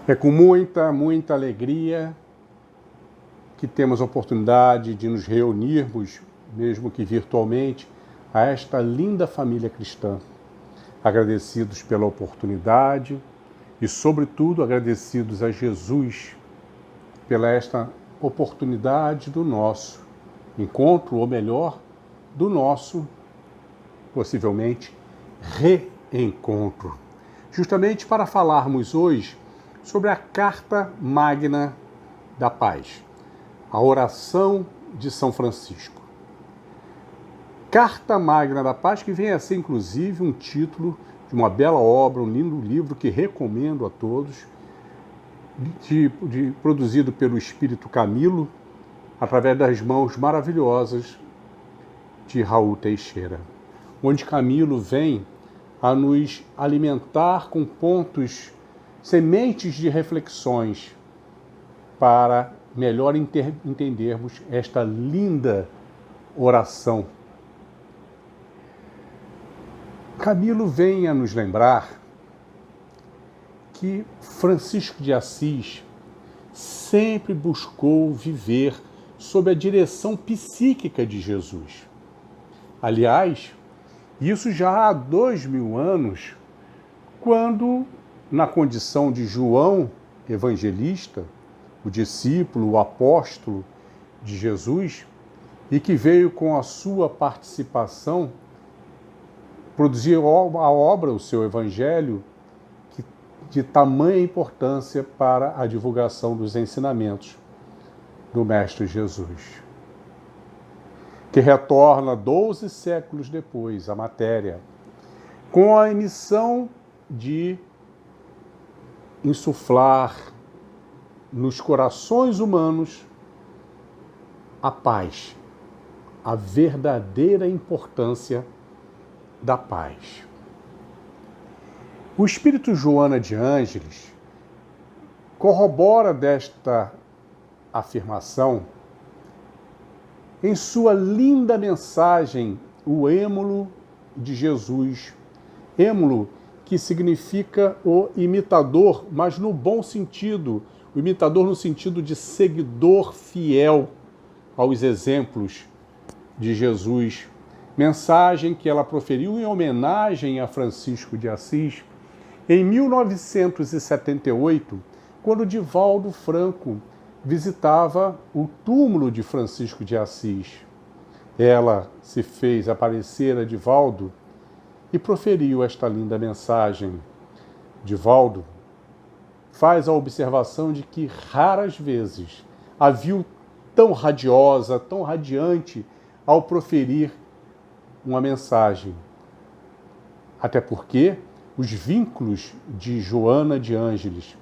É com muita alegria que temos a oportunidade de nos reunirmos, mesmo que virtualmente, a esta linda família cristã. Agradecidos pela oportunidade e, sobretudo, agradecidos a Jesus pela esta oportunidade do nosso encontro, ou melhor, do nosso, possivelmente, reencontro. Justamente para falarmos hoje sobre a Carta Magna da Paz, a oração de São Francisco. Carta Magna da Paz, que vem a ser inclusive um título de uma bela obra, um lindo livro que recomendo a todos, produzido pelo Espírito Camilo, através das mãos maravilhosas de Raul Teixeira, onde Camilo vem a nos alimentar com pontos, sementes de reflexões para melhor entendermos esta linda oração. Camilo vem a nos lembrar que Francisco de Assis sempre buscou viver sob a direção psíquica de Jesus. Aliás, isso já há 2000 anos, quando, na condição de João Evangelista, o discípulo, o apóstolo de Jesus, e que veio com a sua participação produzir a obra, o seu Evangelho, de tamanha importância para a divulgação dos ensinamentos do Mestre Jesus, que retorna 12 séculos depois à matéria, com a missão de insuflar nos corações humanos a paz, a verdadeira importância da paz. O Espírito Joana de Ângeles corrobora desta afirmação em sua linda mensagem, o Êmulo de Jesus. Êmulo, que significa o imitador, mas no bom sentido, o imitador no sentido de seguidor fiel aos exemplos de Jesus. Mensagem que ela proferiu em homenagem a Francisco de Assis em 1978, quando Divaldo Franco visitava o túmulo de Francisco de Assis. Ela se fez aparecer a Divaldo e proferiu esta linda mensagem. Divaldo faz a observação de que raras vezes a viu tão radiosa, tão radiante ao proferir uma mensagem. Até porque os vínculos de Joana de Ângeles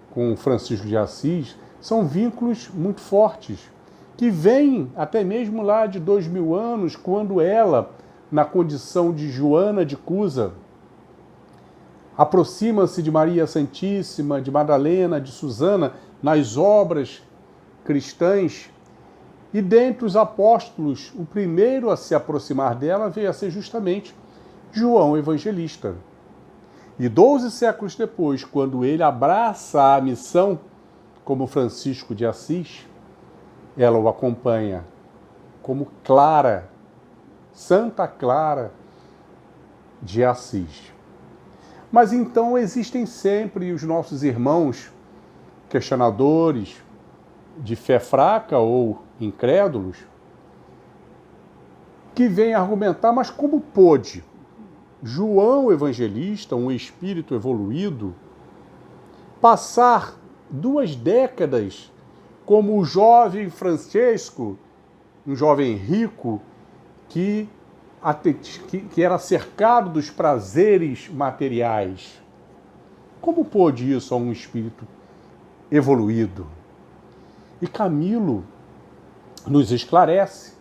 com Francisco de Assis são vínculos muito fortes, que vêm até mesmo lá de 2000 anos, quando ela, na condição de Joana de Cusa, aproxima-se de Maria Santíssima, de Madalena, de Susana, nas obras cristãs. E dentre os apóstolos, o primeiro a se aproximar dela veio a ser justamente João Evangelista. E 12 séculos depois, quando ele abraça a missão como Francisco de Assis, ela o acompanha como Clara, Santa Clara de Assis. Mas então existem sempre os nossos irmãos questionadores de fé fraca ou incrédulos, que vêm argumentar, mas como pôde João Evangelista, um espírito evoluído, passar 2 décadas como o jovem Francesco, um jovem rico que era cercado dos prazeres materiais? Como pôde isso a um espírito evoluído? E Camilo nos esclarece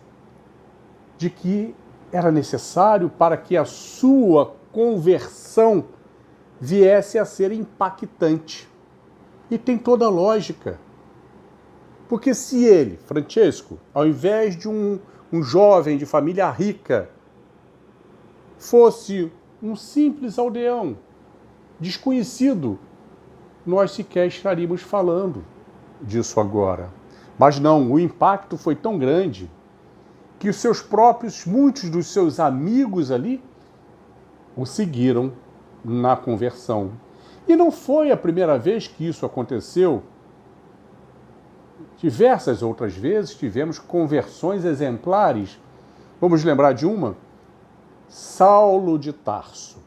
de que era necessário para que a sua conversão viesse a ser impactante. E tem toda a lógica. Porque se ele, Francesco, ao invés de um jovem de família rica, fosse um simples aldeão, desconhecido, nós sequer estaríamos falando disso agora. Mas não, o impacto foi tão grande que os seus próprios, muitos dos seus amigos ali, o seguiram na conversão. E não foi a primeira vez que isso aconteceu. Diversas outras vezes tivemos conversões exemplares. Vamos lembrar de uma? Saulo de Tarso,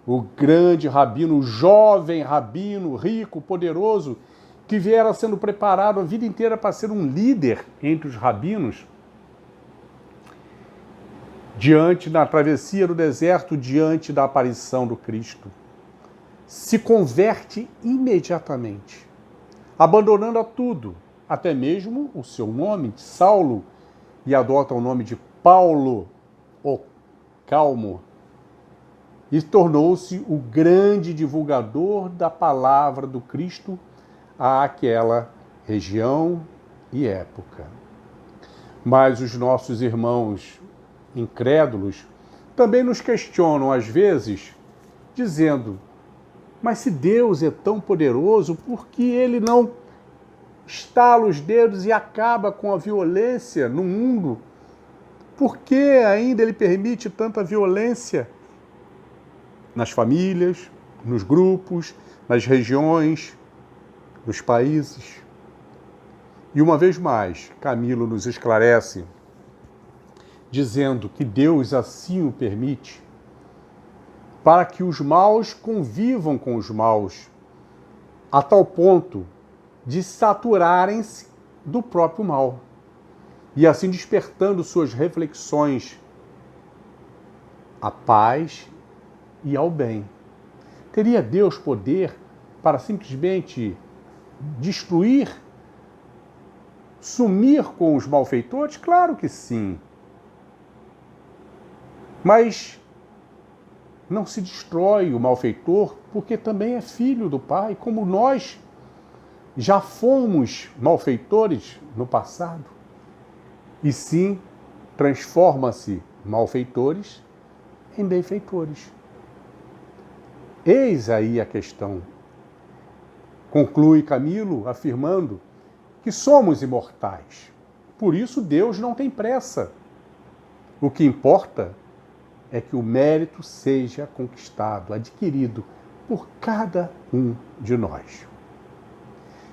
o grande rabino, o jovem rabino, rico, poderoso, que viera sendo preparado a vida inteira para ser um líder entre os rabinos, na travessia do deserto, diante da aparição do Cristo. Se converte imediatamente, abandonando a tudo, até mesmo o seu nome, Saulo, e adota o nome de Paulo, o Calmo, e tornou-se o grande divulgador da palavra do Cristo àquela região e época. Mas os nossos irmãos incrédulos também nos questionam às vezes, dizendo: mas se Deus é tão poderoso, por que ele não estala os dedos e acaba com a violência no mundo? Por que ainda ele permite tanta violência nas famílias, nos grupos, nas regiões, nos países? E uma vez mais, Camilo nos esclarece, dizendo que Deus assim o permite, para que os maus convivam com os maus, a tal ponto de saturarem-se do próprio mal, e assim despertando suas reflexões à paz e ao bem. Teria Deus poder para simplesmente destruir, sumir com os malfeitores? Claro que sim. Mas não se destrói o malfeitor porque também é filho do Pai, como nós já fomos malfeitores no passado. E sim, transforma-se malfeitores em benfeitores. Eis aí a questão. Conclui Camilo afirmando que somos imortais. Por isso Deus não tem pressa. O que importa é que o mérito seja conquistado, adquirido por cada um de nós.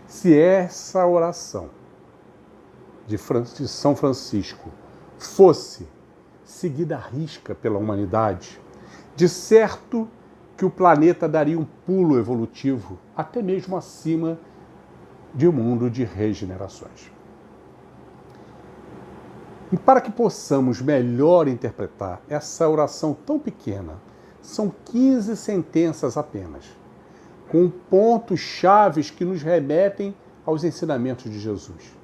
Se essa oração de São Francisco fosse seguida à risca pela humanidade, de certo que o planeta daria um pulo evolutivo, até mesmo acima de um mundo de regenerações. E para que possamos melhor interpretar essa oração tão pequena, são 15 sentenças apenas, com pontos chaves que nos remetem aos ensinamentos de Jesus.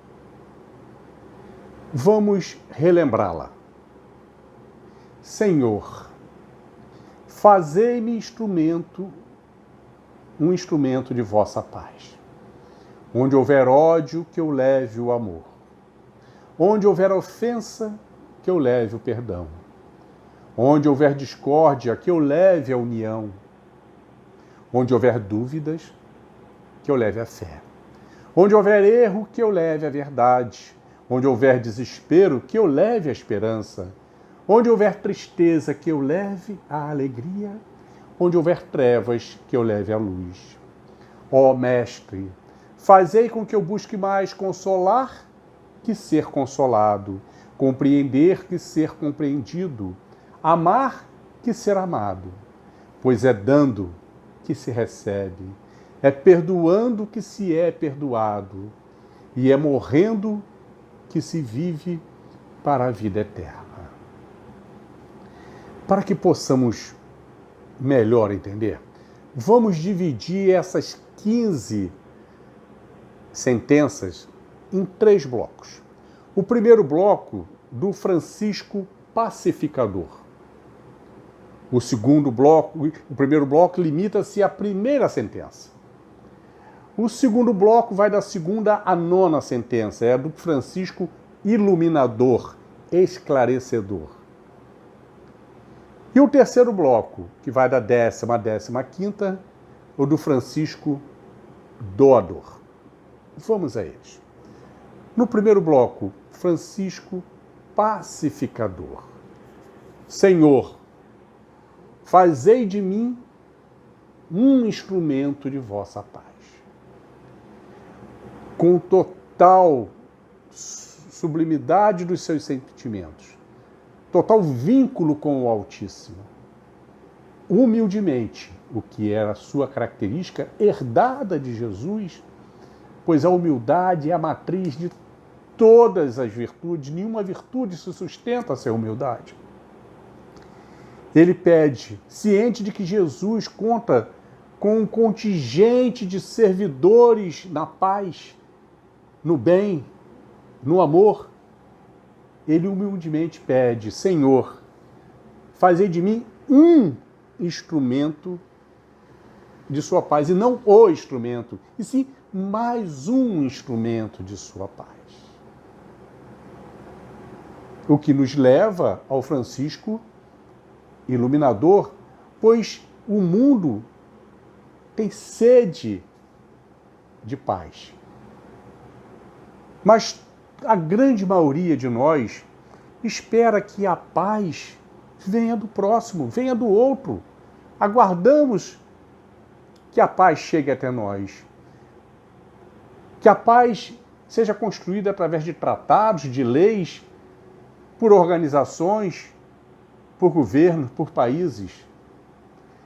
Vamos relembrá-la. Senhor, fazei-me um instrumento de vossa paz. Onde houver ódio, que eu leve o amor. Onde houver ofensa, que eu leve o perdão. Onde houver discórdia, que eu leve a união. Onde houver dúvidas, que eu leve a fé. Onde houver erro, que eu leve a verdade. Onde houver desespero, que eu leve a esperança. Onde houver tristeza, que eu leve a alegria. Onde houver trevas, que eu leve a luz. Ó Mestre, fazei com que eu busque mais consolar que ser consolado, compreender que ser compreendido, amar que ser amado, pois é dando que se recebe, é perdoando que se é perdoado, e é morrendo que se vive para a vida eterna. Para que possamos melhor entender, vamos dividir essas 15 sentenças em 3 blocos. O primeiro bloco, do Francisco Pacificador. O primeiro bloco limita-se à primeira sentença. O segundo bloco vai da 2ª à 9ª sentença, é do Francisco Iluminador, Esclarecedor. E o terceiro bloco, que vai da 10ª à 15ª, o do Francisco doador. Vamos a eles. No primeiro bloco, Francisco pacificador. Senhor, fazei de mim um instrumento de vossa paz. Com total sublimidade dos seus sentimentos, total vínculo com o Altíssimo, humildemente, o que era a sua característica herdada de Jesus, pois a humildade é a matriz de todas as virtudes, nenhuma virtude se sustenta sem humildade. Ele pede, ciente de que Jesus conta com um contingente de servidores na paz, no bem, no amor, ele humildemente pede, Senhor, fazei de mim um instrumento de sua paz, e não o instrumento, e sim mais um instrumento de sua paz. O que nos leva ao Francisco iluminador, pois o mundo tem sede de paz. Mas a grande maioria de nós espera que a paz venha do próximo, venha do outro. Aguardamos que a paz chegue até nós. Que a paz seja construída através de tratados, de leis, por organizações, por governos, por países.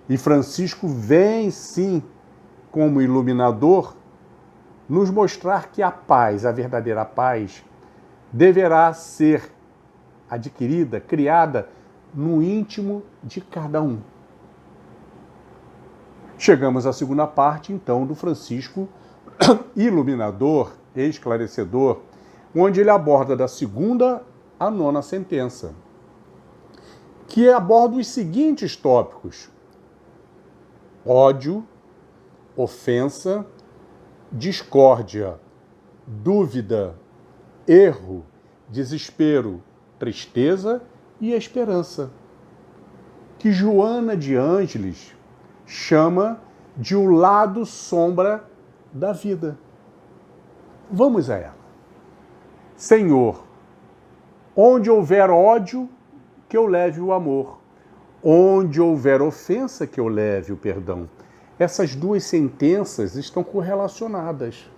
E Francisco vem, sim, como iluminador, nos mostrar que a paz, a verdadeira paz, deverá ser adquirida, criada no íntimo de cada um. Chegamos à segunda parte, então, do Francisco iluminador, esclarecedor, onde ele aborda da segunda à nona sentença, que aborda os seguintes tópicos: ódio, ofensa, discórdia, dúvida, erro, desespero, tristeza e esperança, que Joana de Ângeles chama de o lado sombra da vida. Vamos a ela. Senhor, onde houver ódio, que eu leve o amor. Onde houver ofensa, que eu leve o perdão. Essas duas sentenças estão correlacionadas,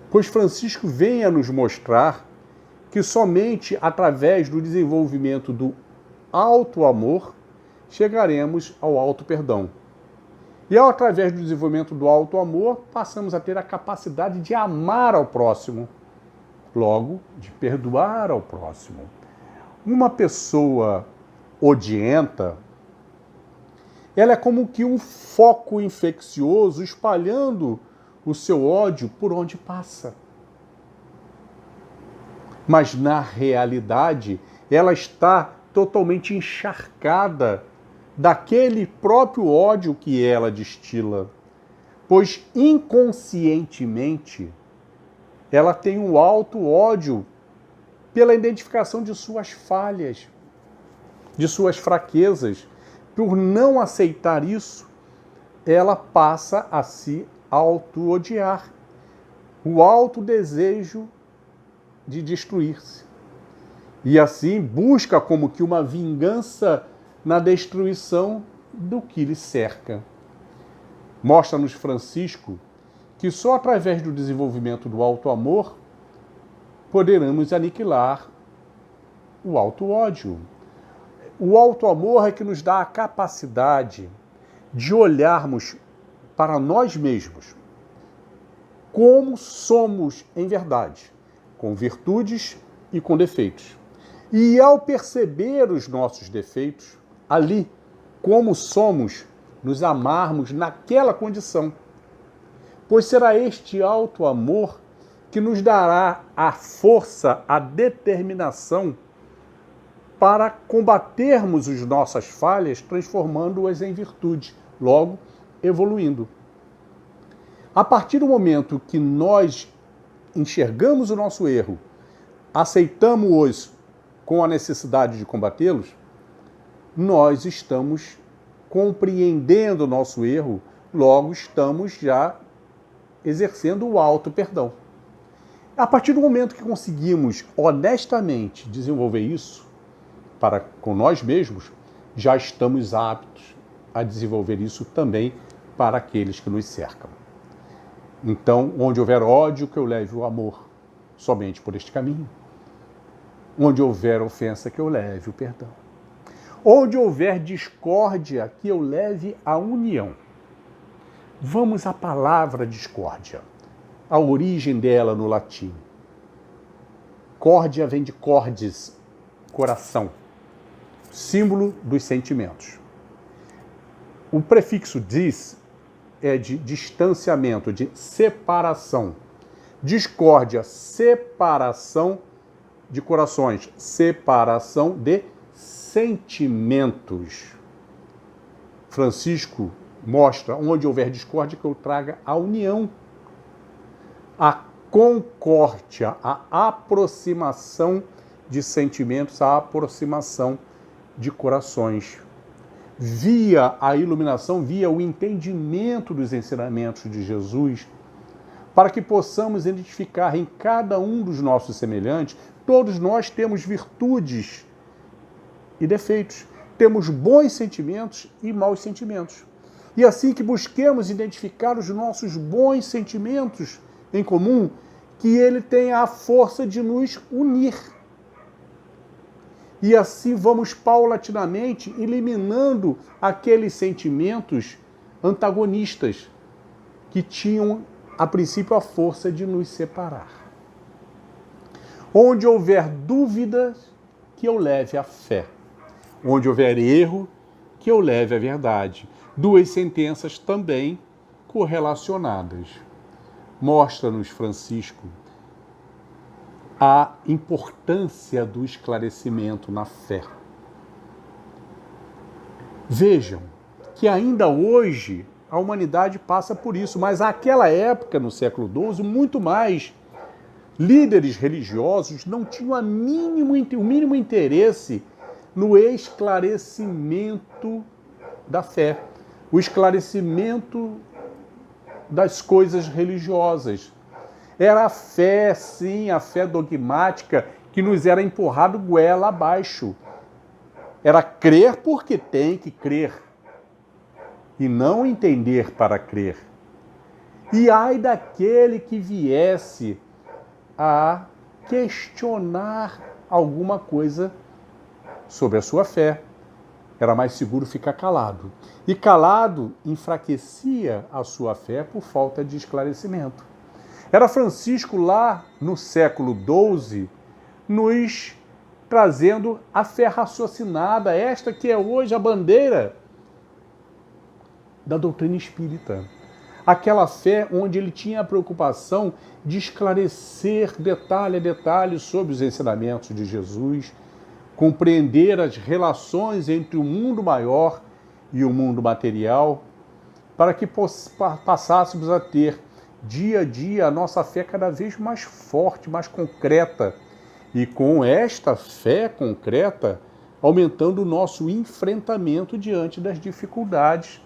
pois Francisco vem a nos mostrar que somente através do desenvolvimento do alto amor chegaremos ao alto perdão. E através do desenvolvimento do alto amor, passamos a ter a capacidade de amar ao próximo, logo, de perdoar ao próximo. Uma pessoa odienta, ela é como que um foco infeccioso espalhando o seu ódio por onde passa. Mas, na realidade, ela está totalmente encharcada daquele próprio ódio que ela destila, pois inconscientemente ela tem um alto ódio pela identificação de suas falhas, de suas fraquezas. Por não aceitar isso, ela passa a se auto-odiar, o alto desejo de destruir-se. E assim busca como que uma vingança na destruição do que lhe cerca. Mostra-nos Francisco que só através do desenvolvimento do alto amor poderemos aniquilar o alto ódio. O alto amor é que nos dá a capacidade de olharmos para nós mesmos como somos em verdade, com virtudes e com defeitos. E ao perceber os nossos defeitos, ali, como somos, nos amarmos naquela condição. Pois será este alto amor que nos dará a força, a determinação para combatermos as nossas falhas, transformando-as em virtude, logo evoluindo. A partir do momento que nós enxergamos o nosso erro, aceitamos-os com a necessidade de combatê-los, nós estamos compreendendo o nosso erro, logo estamos já exercendo o auto-perdão. A partir do momento que conseguimos honestamente desenvolver isso para com nós mesmos, já estamos aptos a desenvolver isso também para aqueles que nos cercam. Então, onde houver ódio, que eu leve o amor, somente por este caminho. Onde houver ofensa, que eu leve o perdão. Onde houver discórdia, que eu leve a união. Vamos à palavra discórdia, a origem dela no latim. Córdia vem de cordis, coração, símbolo dos sentimentos. O prefixo dis é de distanciamento, de separação. Discórdia, separação de corações, separação de sentimentos. Francisco mostra, onde houver discórdia, que eu traga a união, a concórdia, a aproximação de sentimentos, a aproximação de corações. Via a iluminação, via o entendimento dos ensinamentos de Jesus, para que possamos identificar em cada um dos nossos semelhantes, todos nós temos virtudes e defeitos, temos bons sentimentos e maus sentimentos. E assim que busquemos identificar os nossos bons sentimentos em comum, que ele tenha a força de nos unir. E assim vamos paulatinamente eliminando aqueles sentimentos antagonistas que tinham, a princípio, a força de nos separar. Onde houver dúvidas, que eu leve a fé. Onde houver erro, que eu leve a verdade. Duas sentenças também correlacionadas. Mostra-nos, Francisco, a importância do esclarecimento na fé. Vejam que ainda hoje a humanidade passa por isso, mas naquela época, no século XII, muito mais, líderes religiosos não tinham o mínimo interesse no esclarecimento da fé, o esclarecimento das coisas religiosas. Era a fé, sim, a fé dogmática, que nos era empurrado goela abaixo. Era crer porque tem que crer, e não entender para crer. E ai daquele que viesse a questionar alguma coisa sobre a sua fé. Era mais seguro ficar calado. E calado enfraquecia a sua fé por falta de esclarecimento. Era Francisco lá no século XII nos trazendo a fé raciocinada, esta que é hoje a bandeira da doutrina espírita. Aquela fé onde ele tinha a preocupação de esclarecer detalhe a detalhe sobre os ensinamentos de Jesus, compreender as relações entre o mundo maior e o mundo material, para que passássemos a ter dia a dia a nossa fé cada vez mais forte, mais concreta. E com esta fé concreta, aumentando o nosso enfrentamento diante das dificuldades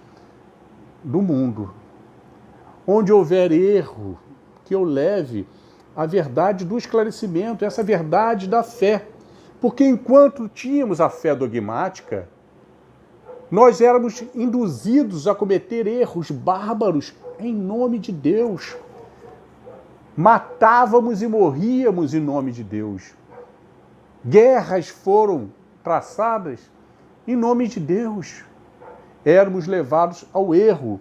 do mundo. Onde houver erro, que eu leve a verdade do esclarecimento, essa verdade da fé. Porque enquanto tínhamos a fé dogmática, nós éramos induzidos a cometer erros bárbaros em nome de Deus. Matávamos e morríamos em nome de Deus. Guerras foram traçadas em nome de Deus. Éramos levados ao erro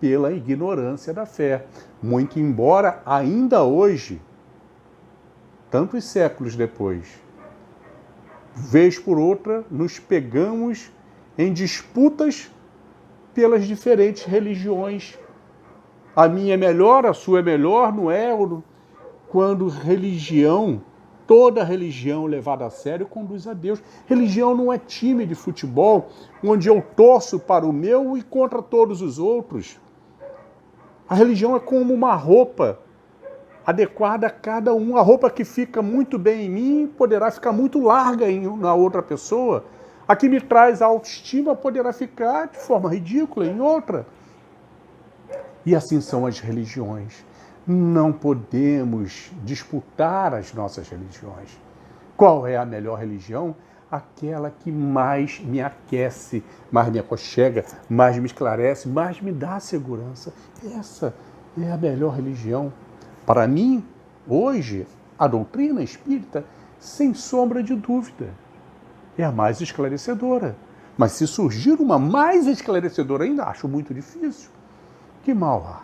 pela ignorância da fé. Muito embora ainda hoje, tantos séculos depois, vez por outra, nos pegamos em disputas pelas diferentes religiões. A minha é melhor, a sua é melhor, não é? Quando religião, toda religião levada a sério, conduz a Deus. Religião não é time de futebol, onde eu torço para o meu e contra todos os outros. A religião é como uma roupa adequada a cada um. A roupa que fica muito bem em mim poderá ficar muito larga na outra pessoa. A que me traz autoestima poderá ficar de forma ridícula em outra. E assim são as religiões. Não podemos disputar as nossas religiões. Qual é a melhor religião? Aquela que mais me aquece, mais me aconchega, mais me esclarece, mais me dá segurança. Essa é a melhor religião. Para mim, hoje, a doutrina espírita, sem sombra de dúvida, é a mais esclarecedora. Mas se surgir uma mais esclarecedora ainda, acho muito difícil. Que mal há,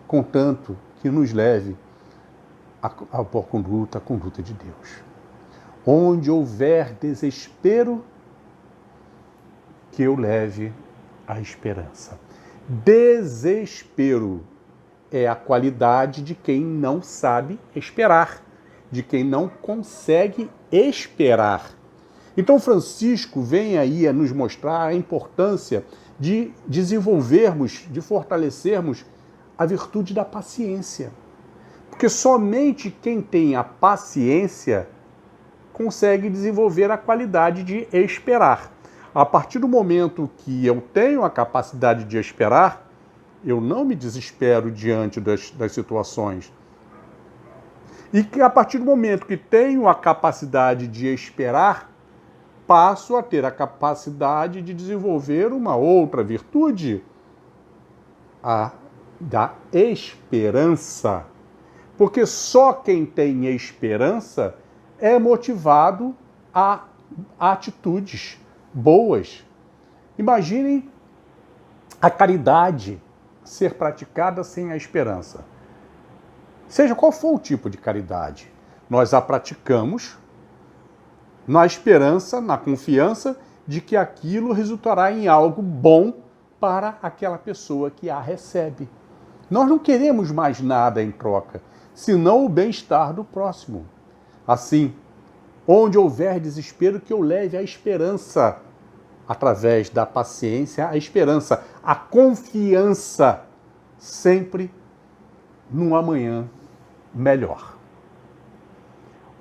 contanto que nos leve à boa conduta, a conduta de Deus. Onde houver desespero, que eu leve a esperança. Desespero é a qualidade de quem não sabe esperar, de quem não consegue esperar. Então Francisco vem aí a nos mostrar a importância de desenvolvermos, de fortalecermos a virtude da paciência. Porque somente quem tem a paciência consegue desenvolver a qualidade de esperar. A partir do momento que eu tenho a capacidade de esperar, eu não me desespero diante das situações. E que a partir do momento que tenho a capacidade de esperar, passo a ter a capacidade de desenvolver uma outra virtude, a da esperança. Porque só quem tem esperança é motivado a atitudes boas. Imaginem a caridade ser praticada sem a esperança. Seja qual for o tipo de caridade, nós a praticamos na esperança, na confiança de que aquilo resultará em algo bom para aquela pessoa que a recebe. Nós não queremos mais nada em troca, senão o bem-estar do próximo. Assim, onde houver desespero, que eu leve a esperança, através da paciência, a esperança, a confiança, sempre num amanhã melhor.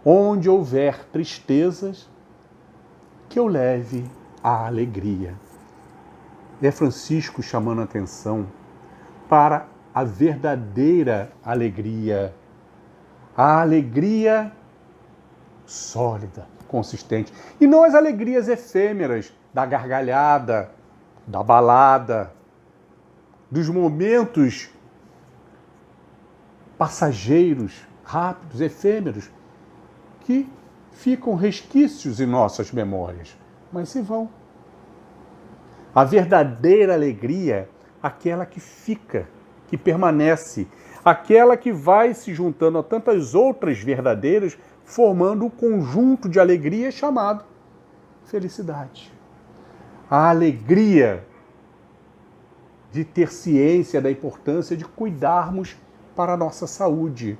Onde houver tristezas, que eu leve a alegria. É Francisco chamando a atenção para a verdadeira alegria. A alegria sólida, consistente. E não as alegrias efêmeras da gargalhada, da balada, dos momentos passageiros, rápidos, efêmeros, que ficam resquícios em nossas memórias, mas se vão. A verdadeira alegria, aquela que fica, que permanece, aquela que vai se juntando a tantas outras verdadeiras, formando um conjunto de alegria chamado felicidade. A alegria de ter ciência da importância de cuidarmos para a nossa saúde.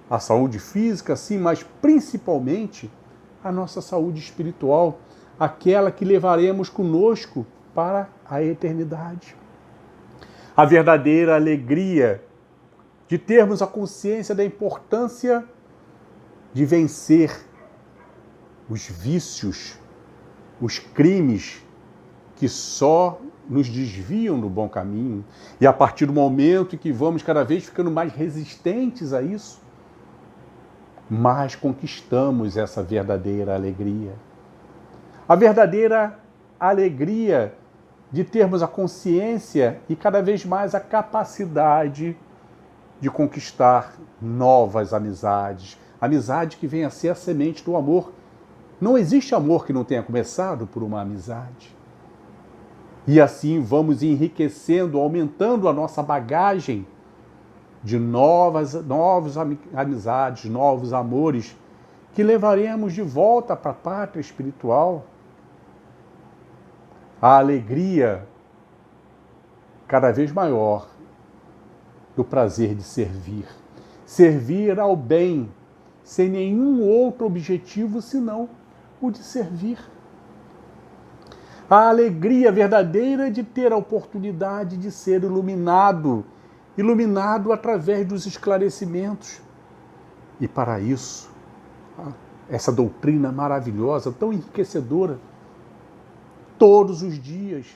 A saúde física, sim, mas principalmente a nossa saúde espiritual, aquela que levaremos conosco para a eternidade. A verdadeira alegria de termos a consciência da importância de vencer os vícios, os crimes que só nos desviam do bom caminho. E a partir do momento em que vamos cada vez ficando mais resistentes a isso, mais conquistamos essa verdadeira alegria. A verdadeira alegria de termos a consciência e cada vez mais a capacidade de conquistar novas amizades. Amizade que vem a ser a semente do amor. Não existe amor que não tenha começado por uma amizade. E assim vamos enriquecendo, aumentando a nossa bagagem de novas amizades, novos amores, que levaremos de volta para a pátria espiritual. A alegria cada vez maior do prazer de servir. Servir ao bem, sem nenhum outro objetivo senão o de servir. A alegria verdadeira de ter a oportunidade de ser iluminado, iluminado através dos esclarecimentos. E para isso, essa doutrina maravilhosa, tão enriquecedora, todos os dias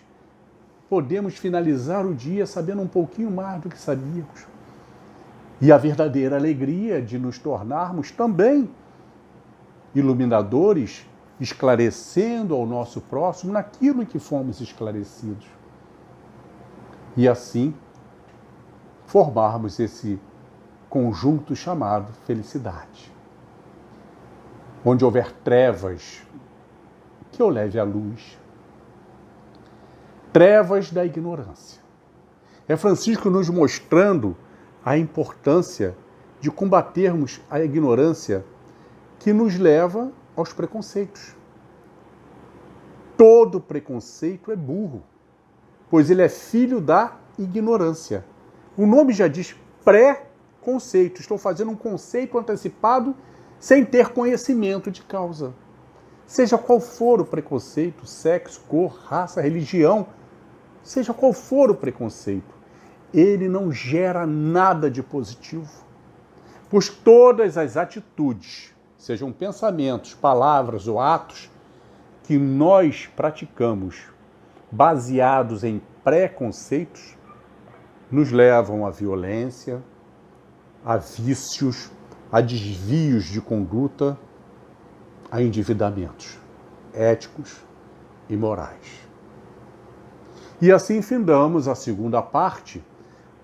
podemos finalizar o dia sabendo um pouquinho mais do que sabíamos. E a verdadeira alegria de nos tornarmos também iluminadores, esclarecendo ao nosso próximo naquilo em que fomos esclarecidos. E assim formarmos esse conjunto chamado felicidade. Onde houver trevas, que eu leve a luz. Trevas da ignorância. É Francisco nos mostrando a importância de combatermos a ignorância que nos leva aos preconceitos. Todo preconceito é burro, pois ele é filho da ignorância. O nome já diz pré-conceito. Estou fazendo um conceito antecipado sem ter conhecimento de causa. Seja qual for o preconceito, sexo, cor, raça, religião, seja qual for o preconceito, ele não gera nada de positivo. Pois todas as atitudes, sejam pensamentos, palavras ou atos, que nós praticamos baseados em preconceitos, nos levam à violência, a vícios, a desvios de conduta, a endividamentos éticos e morais. E assim findamos a segunda parte,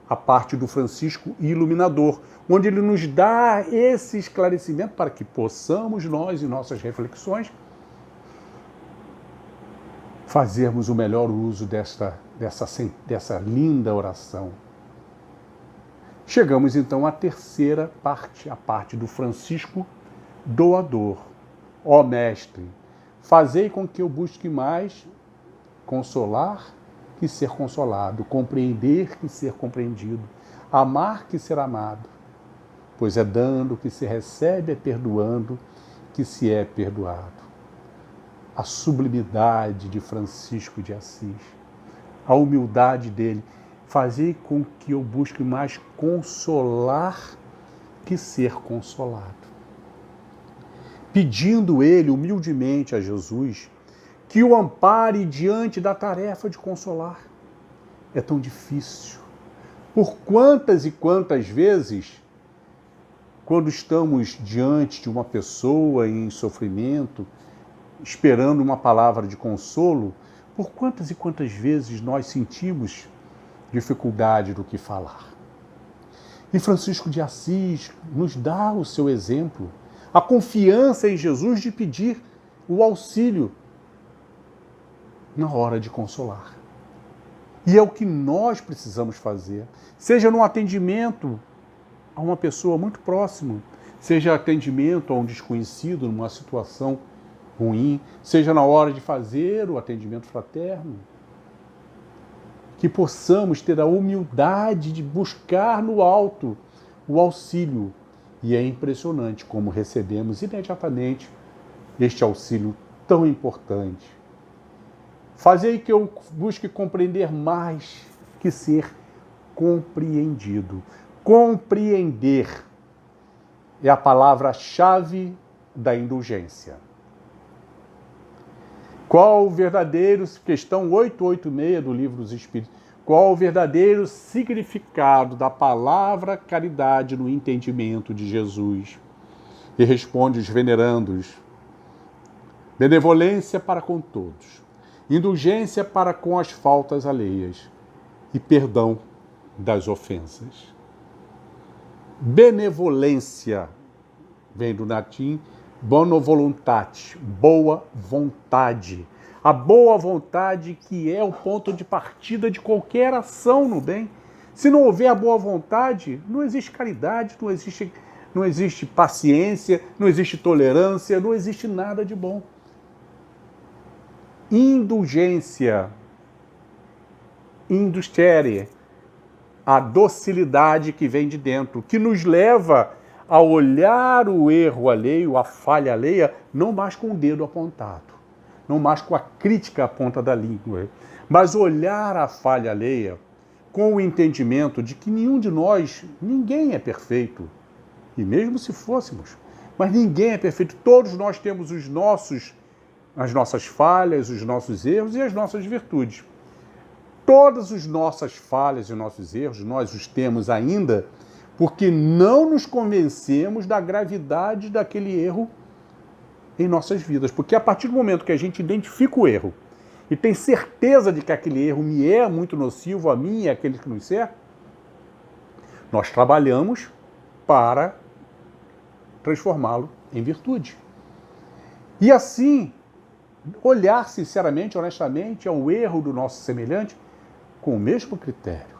a parte do Francisco Iluminador, onde ele nos dá esse esclarecimento para que possamos nós, em nossas reflexões, fazermos o melhor uso dessa linda oração. Chegamos então à terceira parte, a parte do Francisco Doador. Ó Mestre, fazei com que eu busque mais consolar que ser consolado, compreender que ser compreendido, amar que ser amado, pois é dando que se recebe, é perdoando que se é perdoado. A sublimidade de Francisco de Assis, a humildade dele, fazer com que eu busque mais consolar que ser consolado. Pedindo ele humildemente a Jesus que o ampare diante da tarefa de consolar. É tão difícil. Por quantas e quantas vezes, quando estamos diante de uma pessoa em sofrimento, esperando uma palavra de consolo, por quantas e quantas vezes nós sentimos dificuldade do que falar. E Francisco de Assis nos dá o seu exemplo, a confiança em Jesus de pedir o auxílio na hora de consolar. E é o que nós precisamos fazer, seja no atendimento a uma pessoa muito próxima, seja atendimento a um desconhecido numa situação ruim, seja na hora de fazer o atendimento fraterno. Que possamos ter a humildade de buscar no alto o auxílio. E é impressionante como recebemos imediatamente este auxílio tão importante. Fazei que eu busque compreender mais que ser compreendido. Compreender é a palavra-chave da indulgência. Qual o verdadeiro, questão 886 do Livro dos Espíritos, qual o verdadeiro significado da palavra caridade no entendimento de Jesus? E responde os venerandos: benevolência para com todos, indulgência para com as faltas alheias e perdão das ofensas. Benevolência vem do latim bono voluntatis, boa vontade. A boa vontade que é o ponto de partida de qualquer ação no bem. Se não houver a boa vontade, não existe caridade, não existe paciência, não existe tolerância, não existe nada de bom. Indulgência, industere, a docilidade que vem de dentro, que nos leva a olhar o erro alheio, a falha alheia, não mais com o dedo apontado, não mais com a crítica à ponta da língua, mas olhar a falha alheia com o entendimento de que nenhum de nós, ninguém é perfeito, e mesmo se fôssemos, mas ninguém é perfeito, todos nós temos as nossas falhas, os nossos erros e as nossas virtudes. Todas as nossas falhas e nossos erros, nós os temos ainda porque não nos convencemos da gravidade daquele erro em nossas vidas. Porque a partir do momento que a gente identifica o erro e tem certeza de que aquele erro me é muito nocivo a mim e àqueles que nos cercam, nós trabalhamos para transformá-lo em virtude. E assim, olhar sinceramente, honestamente ao erro do nosso semelhante com o mesmo critério.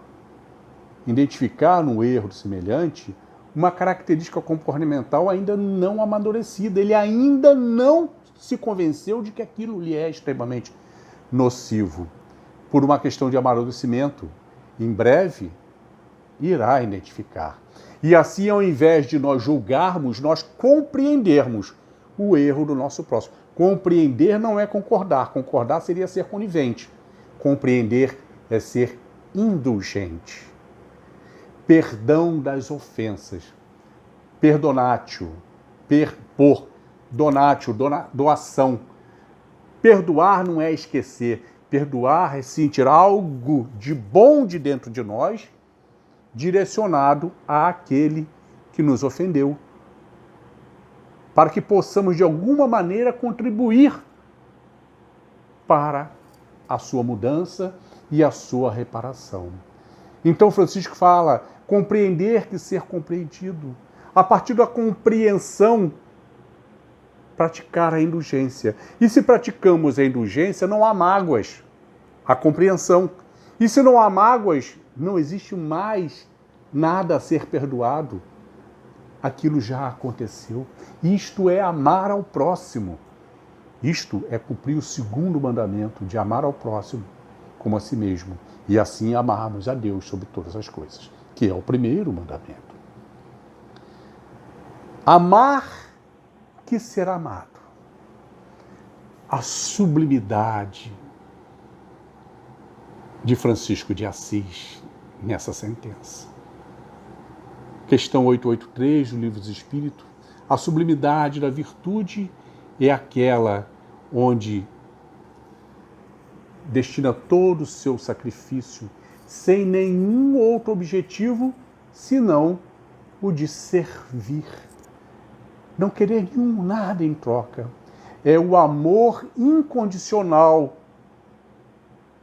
Identificar no erro do semelhante uma característica comportamental ainda não amadurecida. Ele ainda não se convenceu de que aquilo lhe é extremamente nocivo. Por uma questão de amadurecimento, em breve irá identificar. E assim, ao invés de nós julgarmos, nós compreendermos o erro do nosso próximo. Compreender não é concordar. Concordar seria ser conivente. Compreender é ser indulgente. Perdão das ofensas. Perdonatio. Donatio, doação. Perdoar não é esquecer. Perdoar é sentir algo de bom de dentro de nós, direcionado àquele que nos ofendeu, para que possamos de alguma maneira contribuir para a sua mudança e a sua reparação. Então Francisco fala, compreender que ser compreendido. A partir da compreensão, praticar a indulgência. E se praticamos a indulgência, não há mágoas. A compreensão. E se não há mágoas, não existe mais nada a ser perdoado. Aquilo já aconteceu. Isto é amar ao próximo. Isto é cumprir o segundo mandamento de amar ao próximo como a si mesmo. E assim amarmos a Deus sobre todas as coisas, que é o primeiro mandamento. Amar que ser amado. A sublimidade de Francisco de Assis nessa sentença. Questão 883 do Livro dos Espíritos. A sublimidade da virtude é aquela onde destina todo o seu sacrifício sem nenhum outro objetivo senão o de servir. Não querer nada em troca. É o amor incondicional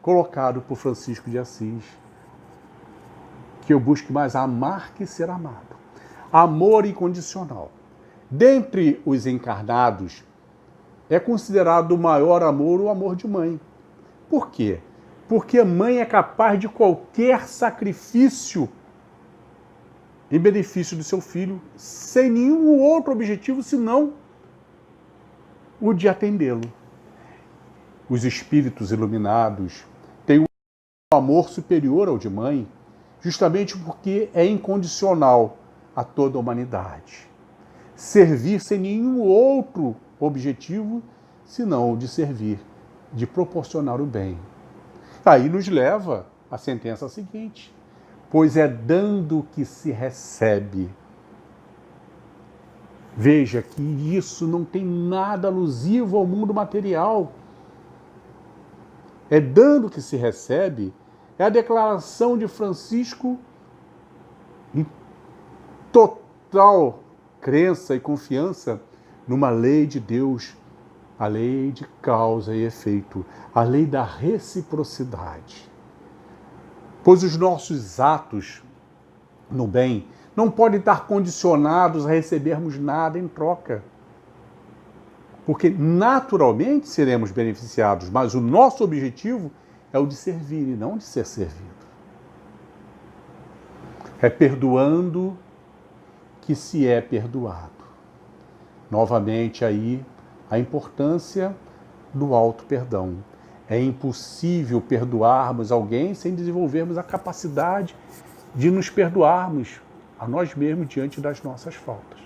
colocado por Francisco de Assis. Que eu busque mais amar que ser amado. Amor incondicional. Dentre os encarnados, é considerado o maior amor o amor de mãe. Por quê? Porque a mãe é capaz de qualquer sacrifício em benefício do seu filho, sem nenhum outro objetivo senão o de atendê-lo. Os espíritos iluminados têm um amor superior ao de mãe, justamente porque é incondicional a toda a humanidade. Servir sem nenhum outro objetivo senão o de servir, de proporcionar o bem. Aí nos leva à sentença seguinte: pois é dando que se recebe. Veja que isso não tem nada alusivo ao mundo material. É dando que se recebe, é a declaração de Francisco em total crença e confiança numa lei de Deus, a lei de causa e efeito, a lei da reciprocidade. Pois os nossos atos no bem não podem estar condicionados a recebermos nada em troca. Porque naturalmente seremos beneficiados, mas o nosso objetivo é o de servir e não de ser servido. É perdoando que se é perdoado. Novamente aí a importância do auto-perdão. É impossível perdoarmos alguém sem desenvolvermos a capacidade de nos perdoarmos a nós mesmos diante das nossas faltas.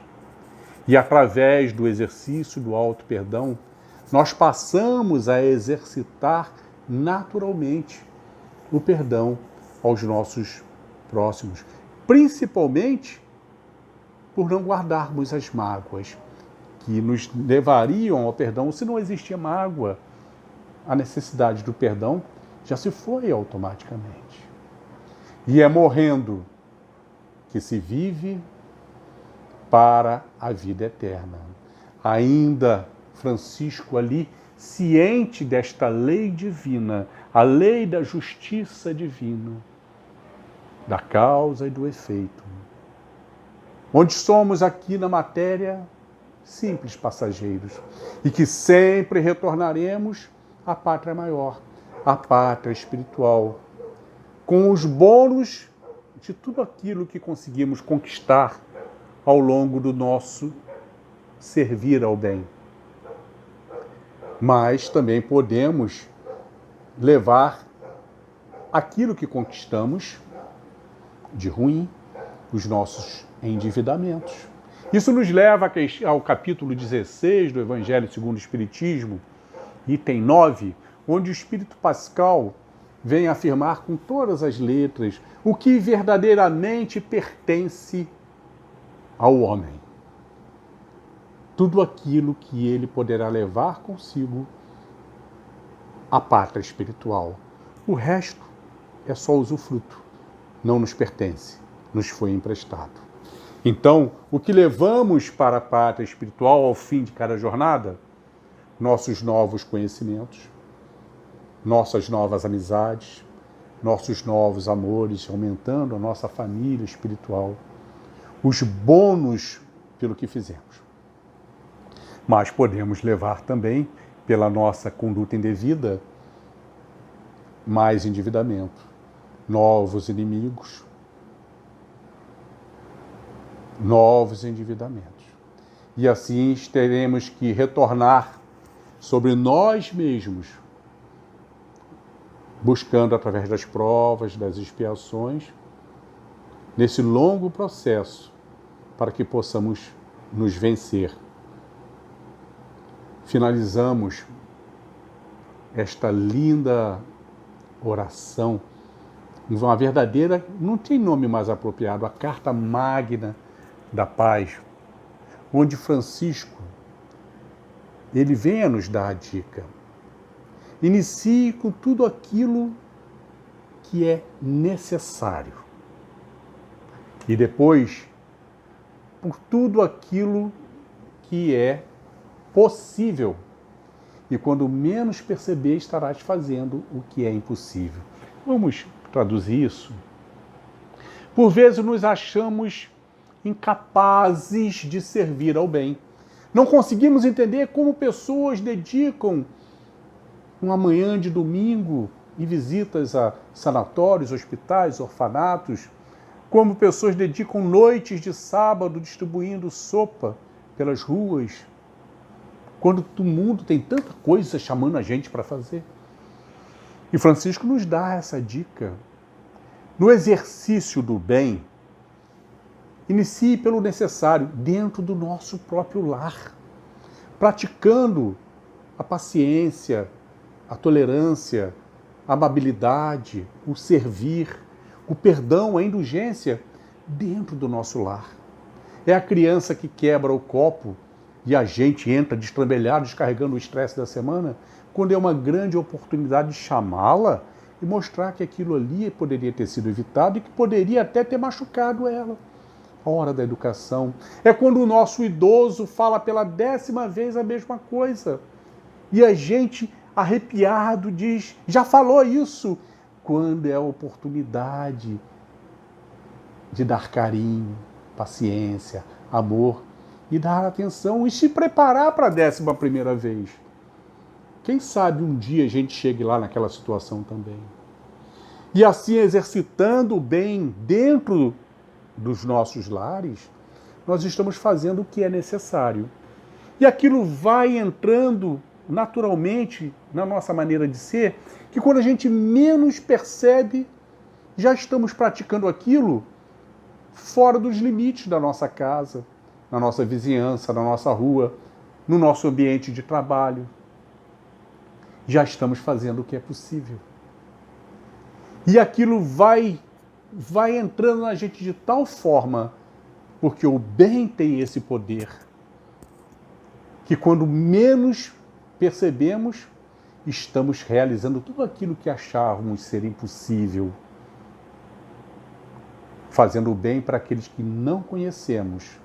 E através do exercício do auto-perdão, nós passamos a exercitar naturalmente o perdão aos nossos próximos, principalmente por não guardarmos as mágoas que nos levariam ao perdão. Se não existia mágoa, a necessidade do perdão já se foi automaticamente. E é morrendo que se vive para a vida eterna. Ainda Francisco ali, ciente desta lei divina, a lei da justiça divina, da causa e do efeito. Onde somos aqui na matéria simples passageiros e que sempre retornaremos à pátria maior, à pátria espiritual, com os bônus de tudo aquilo que conseguimos conquistar ao longo do nosso servir ao bem. Mas também podemos levar aquilo que conquistamos de ruim, os nossos endividamentos. Isso nos leva ao capítulo 16 do Evangelho segundo o Espiritismo, item 9, onde o Espírito Pascal vem afirmar com todas as letras o que verdadeiramente pertence ao homem. Tudo aquilo que ele poderá levar consigo à pátria espiritual. O resto é só usufruto, não nos pertence, nos foi emprestado. Então, o que levamos para a pátria espiritual ao fim de cada jornada? Nossos novos conhecimentos, nossas novas amizades, nossos novos amores, aumentando a nossa família espiritual, os bônus pelo que fizemos. Mas podemos levar também, pela nossa conduta indevida, mais endividamento, novos inimigos, novos endividamentos. E assim teremos que retornar sobre nós mesmos, buscando através das provas, das expiações, nesse longo processo, para que possamos nos vencer. Finalizamos esta linda oração, uma verdadeira, não tem nome mais apropriado, a Carta Magna da Paz, onde Francisco, ele vem a nos dar a dica. Inicie com tudo aquilo que é necessário. E depois, por tudo aquilo que é possível. E quando menos perceber, estarás fazendo o que é impossível. Vamos traduzir isso? Por vezes nos achamos incapazes de servir ao bem. Não conseguimos entender como pessoas dedicam uma manhã de domingo em visitas a sanatórios, hospitais, orfanatos, como pessoas dedicam noites de sábado distribuindo sopa pelas ruas, quando o mundo tem tanta coisa chamando a gente para fazer. E Francisco nos dá essa dica. No exercício do bem, inicie pelo necessário, dentro do nosso próprio lar, praticando a paciência, a tolerância, a amabilidade, o servir, o perdão, a indulgência, dentro do nosso lar. É a criança que quebra o copo e a gente entra destrambelhado, descarregando o estresse da semana, quando é uma grande oportunidade de chamá-la e mostrar que aquilo ali poderia ter sido evitado e que poderia até ter machucado ela. A hora da educação. É quando o nosso idoso fala pela 10ª vez a mesma coisa. E a gente, arrepiado, diz, já falou isso. Quando é a oportunidade de dar carinho, paciência, amor, e dar atenção e se preparar para a 11ª vez. Quem sabe um dia a gente chegue lá naquela situação também. E assim, exercitando o bem dentro dos nossos lares, nós estamos fazendo o que é necessário. E aquilo vai entrando naturalmente na nossa maneira de ser, que quando a gente menos percebe, já estamos praticando aquilo fora dos limites da nossa casa, na nossa vizinhança, na nossa rua, no nosso ambiente de trabalho. Já estamos fazendo o que é possível. E aquilo vai entrando na gente de tal forma, porque o bem tem esse poder, que quando menos percebemos, estamos realizando tudo aquilo que achávamos ser impossível. fazendo o bem para aqueles que não conhecemos,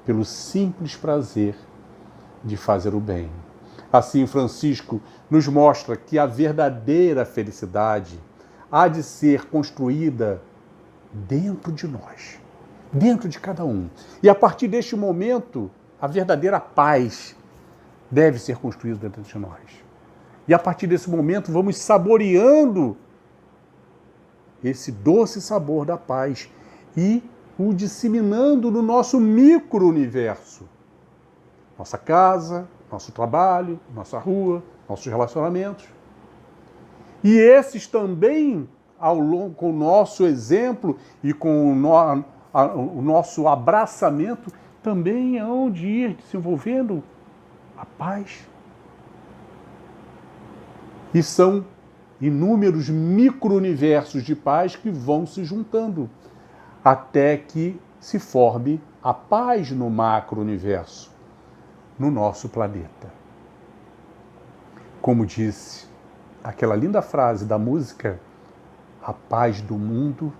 pelo simples prazer de fazer o bem. Assim, Francisco nos mostra que a verdadeira felicidade há de ser construída dentro de nós, dentro de cada um. E a partir deste momento, a verdadeira paz deve ser construída dentro de nós. E a partir desse momento, vamos saboreando esse doce sabor da paz e o disseminando no nosso micro-universo. Nossa casa, nosso trabalho, nossa rua, nossos relacionamentos. E esses também, com o nosso exemplo e com o nosso abraçamento, também hão de ir desenvolvendo a paz. E são inúmeros micro-universos de paz que vão se juntando até que se forme a paz no macro-universo, no nosso planeta. Como disse aquela linda frase da música, a paz do mundo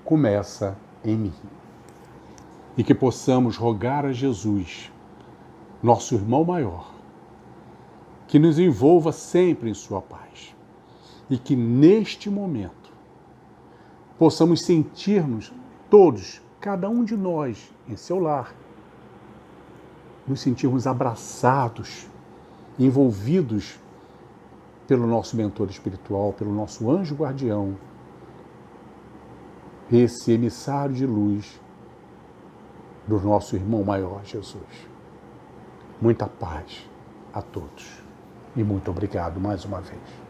começa em mim. E que possamos rogar a Jesus, nosso irmão maior, que nos envolva sempre em sua paz. E que neste momento possamos sentirmos todos, cada um de nós, em seu lar, nos sentirmos abraçados, envolvidos pelo nosso mentor espiritual, pelo nosso anjo guardião, esse emissário de luz do nosso irmão maior, Jesus. Muita paz a todos e muito obrigado mais uma vez.